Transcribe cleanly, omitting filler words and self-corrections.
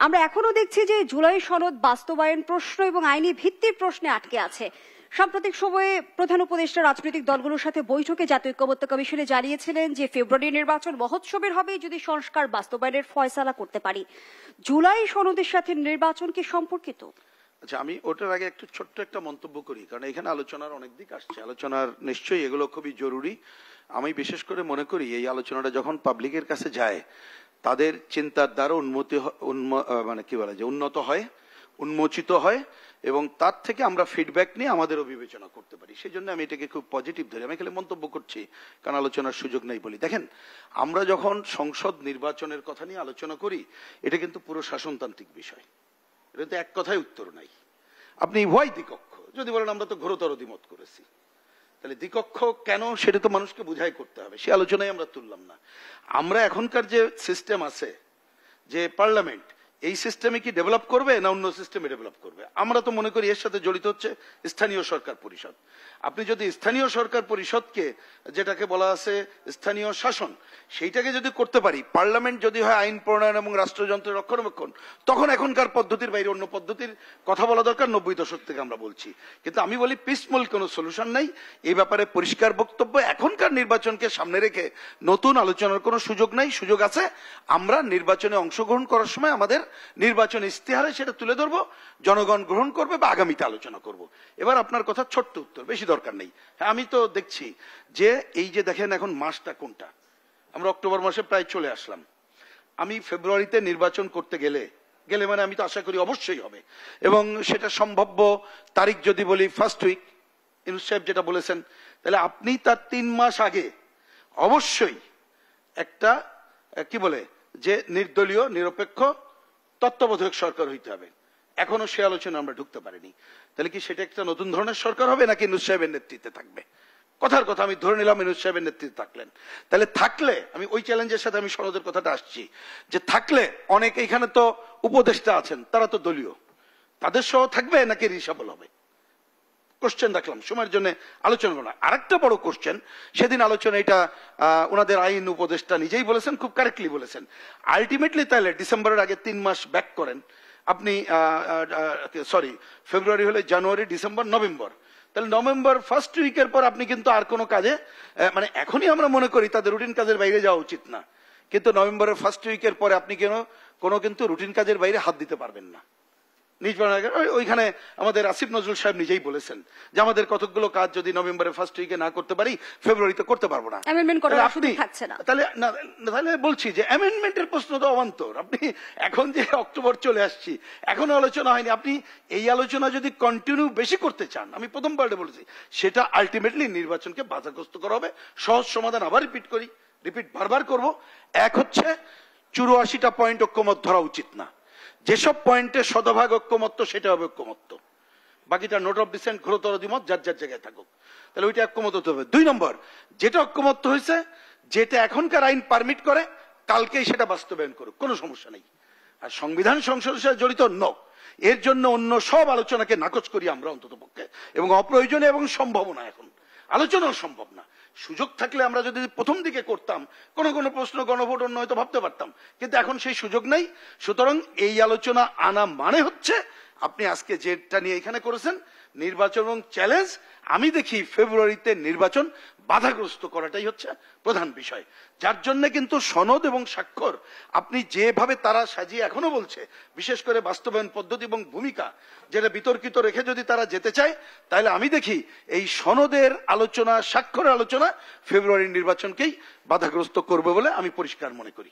আমরা এখনো দেখছি যে জুলাই সনদ বাস্তবায়ন প্রশ্ন এবং আইনি ভিত্তির প্রশ্নে আটকে আছে। সাম্প্রতিক সময়ে প্রধান উপদেষ্টা রাজনৈতিক দলগুলোর সাথে বৈঠকে জাতীয় ঐক্যমত্য কমিশনে জানিয়েছিলেন যে ফেব্রুয়ারি নির্বাচন মহোৎসবের হবে যদি সংস্কার বাস্তবায়নের ফয়সালা করতে পারি। জুলাই সনদের সাথে নির্বাচন কি সম্পর্কিত? আচ্ছা, আমি ওটার আগে একটু ছোট্ট একটা মন্তব্য করি, কারণ এখানে আলোচনার অনেক দিক আসছে। আলোচনার নিশ্চয়ই এগুলো খুবই জরুরি। আমি বিশেষ করে মনে করি এই আলোচনাটা যখন পাবলিকের কাছে যায় তাদের চিন্তার দ্বারা উন্নত হয়, উন্মোচিত হয়, এবং তার থেকে আমরা ফিডব্যাক নিয়ে আমাদেরও বিবেচনা করতে পারি। সেই জন্য আমি এটাকে খুব পজিটিভ ধরি। আমি খালি মন্তব্য করছি কারণ আলোচনার সুযোগ নেই বলি। দেখেন, আমরা যখন সংসদ নির্বাচনের কথা নিয়ে আলোচনা করি এটা কিন্তু পুরো শাসনতান্ত্রিক বিষয়, এটা তো এক কথায় উত্তর নাই। আপনি উভয় দ্বিকক্ষ যদি বলেন আমরা তো ঘোরতর দ্বিমত করেছি, তাহলে দ্বিকক্ষ কেন সেটা তো মানুষকে বুঝাই করতে হবে, সে আলোচনায় আমরা তুললাম না। আমরা এখনকার যে সিস্টেম আছে, যে পার্লামেন্ট, এই সিস্টেমে কি ডেভেলপ করবে না অন্য সিস্টেমে ডেভেলপ করবে? আমরা তো মনে করি এর সাথে জড়িত হচ্ছে স্থানীয় সরকার পরিষদ। আপনি যদি স্থানীয় সরকার পরিষদকে, যেটাকে বলা আছে স্থানীয় শাসন, সেইটাকে যদি করতে পারি, পার্লামেন্ট যদি হয় আইন প্রণয়ন এবং রাষ্ট্রযন্ত্রের রক্ষণাবেক্ষণ, তখন এখনকার পদ্ধতির বাইরে অন্য পদ্ধতির কথা বলা দরকার। 90 দশক থেকে আমরা বলছি, কিন্তু আমি বলি পিসমল কোনো সলিউশন নাই। এই ব্যাপারে পরিষ্কার বক্তব্য, এখনকার নির্বাচনকে সামনে রেখে নতুন আলোচনার কোনো সুযোগ নাই। সুযোগ আছে, আমরা নির্বাচনে অংশগ্রহণ করার সময় আমাদের নির্বাচন ইস্তেহারে সেটা তুলে ধরবো, জনগণ গ্রহণ করবে বা আগামীতে আলোচনা করব। এবার আপনার কথা ছোট্ট উত্তর, বেশি দরকার নেই। হ্যাঁ, আমি তো দেখছি যে এই যে দেখেন এখন মাসটা কোনটা, আমরা অক্টোবর মাসে প্রায় চলে আসলাম। আমি ফেব্রুয়ারিতে নির্বাচন করতে গেলে মানে আমি তো আশা করি অবশ্যই হবে, এবং সেটা সম্ভাব্য তারিখ যদি বলি ফার্স্ট উইক, ইউনূস সাহেব যেটা বলেছেন, তাহলে আপনি তার 3 মাস আগে অবশ্যই একটা কি বলে যে নির্দলীয় নিরপেক্ষ তত্ত্বাবধায়ক সরকার হইতে হবে। এখনো সে আলোচনা আমরা ঢুকতে পারিনি। তাহলে কি সেটা একটা নতুন ধরনের সরকার হবে নাকি ইউনূস সাহেবের নেতৃত্বে থাকবে? কথার কথা আমি ধরে নিলাম ইউনূস সাহেবের নেতৃত্বে থাকলেন, তাহলে থাকলে আমি ওই চ্যালেঞ্জের সাথে আমি সনদের কথাটা আসছি, যে থাকলে অনেক এখানে তো উপদেষ্টা আছেন, তারা তো দলীয়, তাদের সহ থাকবে নাকি রিসাবল হবে? কোশ্চেন রাখলাম, সময়ের জন্য আলোচনা করলাম। আরেকটা বড় কোশ্চেন, সেদিন আলোচনা এটা ওনাদের আইন উপদেষ্টা নিজেই বলেছেন, খুব কারেক্টলি বলেছেন, আলটিমেটলি তাহলে ডিসেম্বরের আগে 3 মাস ব্যাক করেন আপনি, ফেব্রুয়ারি হলে জানুয়ারি, ডিসেম্বর, নভেম্বর, তাহলে নভেম্বর ফার্স্ট উইকের পর আপনি কিন্তু আর কোনো কাজে, মানে এখনই আমরা মনে করি তাদের রুটিন কাজের বাইরে যাওয়া উচিত না, কিন্তু নভেম্বরের ফার্স্ট উইকের পরে আপনি কোনো কিন্তু রুটিন কাজের বাইরে হাত দিতে পারবেন না। ওইখানে আমাদের আসিফ নজরুল সাহেব নিজেই বলেছেন যে আমাদের কতগুলো কাজ যদি নভেম্বরের ফার্স্ট উইকে না করতে পারি, ফেব্রুয়ারিতে করতে পারবো না। তাহলে বলছি যে অ্যামেন্ডমেন্টের প্রশ্ন তো অবান্তর। আপনি এখন যে অক্টোবর চলে আসছি, এখনো আলোচনা হয়নি, আপনি এই আলোচনা যদি কন্টিনিউ বেশি করতে চান, আমি প্রথম পার্টে বলেছি, সেটা আলটিমেটলি নির্বাচনকে বাধাগ্রস্ত করা হবে। সহজ সমাধান আবার রিপিট বারবার করব। এক হচ্ছে 84টা পয়েন্ট ঐক্যমত ধরা উচিত না। যেসব পয়েন্টে শতভাগ ঐক্যমত্য সেটা হবে ঐক্যমত্য, বাকিটা নোট অফ ডিসেন্ট, ঘোরতর দ্বিমত, যার যার জায়গায় থাকুক, তাহলে ওইটা ঐক্যমত হতে হবে। 2 নম্বর, যেটা ঐক্যমত্য হয়েছে, যেটা এখনকার আইন পারমিট করে, কালকেই সেটা বাস্তবায়ন করুক, কোনো সমস্যা নেই। আর সংবিধান সংশোধনের সাথে জড়িত এর জন্য অন্য সব আলোচনাকে নাকচ করি আমরা অন্তত পক্ষে, এবং অপ্রয়োজনীয় এবং সম্ভব না, এখন আলোচনাও সম্ভব না। সুযোগ থাকলে আমরা যদি প্রথম দিকে করতাম, কোনো প্রশ্ন গণভোট অন্য হয়তো ভাবতে পারতাম, কিন্তু এখন সেই সুযোগ নেই। সুতরাং এই আলোচনা আনা মানে হচ্ছে আপনি আজকে যেটা নিয়ে এখানে করেছেন, নির্বাচন এবং চ্যালেঞ্জ, আমি দেখি ফেব্রুয়ারিতে নির্বাচন বাধাগ্রস্ত করাটাই হচ্ছে প্রধান বিষয়। যার জন্য কিন্তু সনদ এবং স্বাক্ষর আপনি যেভাবে তারা সাজিয়ে এখনো বলছে, বিশেষ করে বাস্তবায়ন পদ্ধতি এবং ভূমিকা যেটা বিতর্কিত রেখে যদি তারা যেতে চায়, তাহলে আমি দেখি এই সনদের আলোচনা, স্বাক্ষরের আলোচনা ফেব্রুয়ারির নির্বাচনকেই বাধাগ্রস্ত করবে বলে আমি পরিষ্কার মনে করি।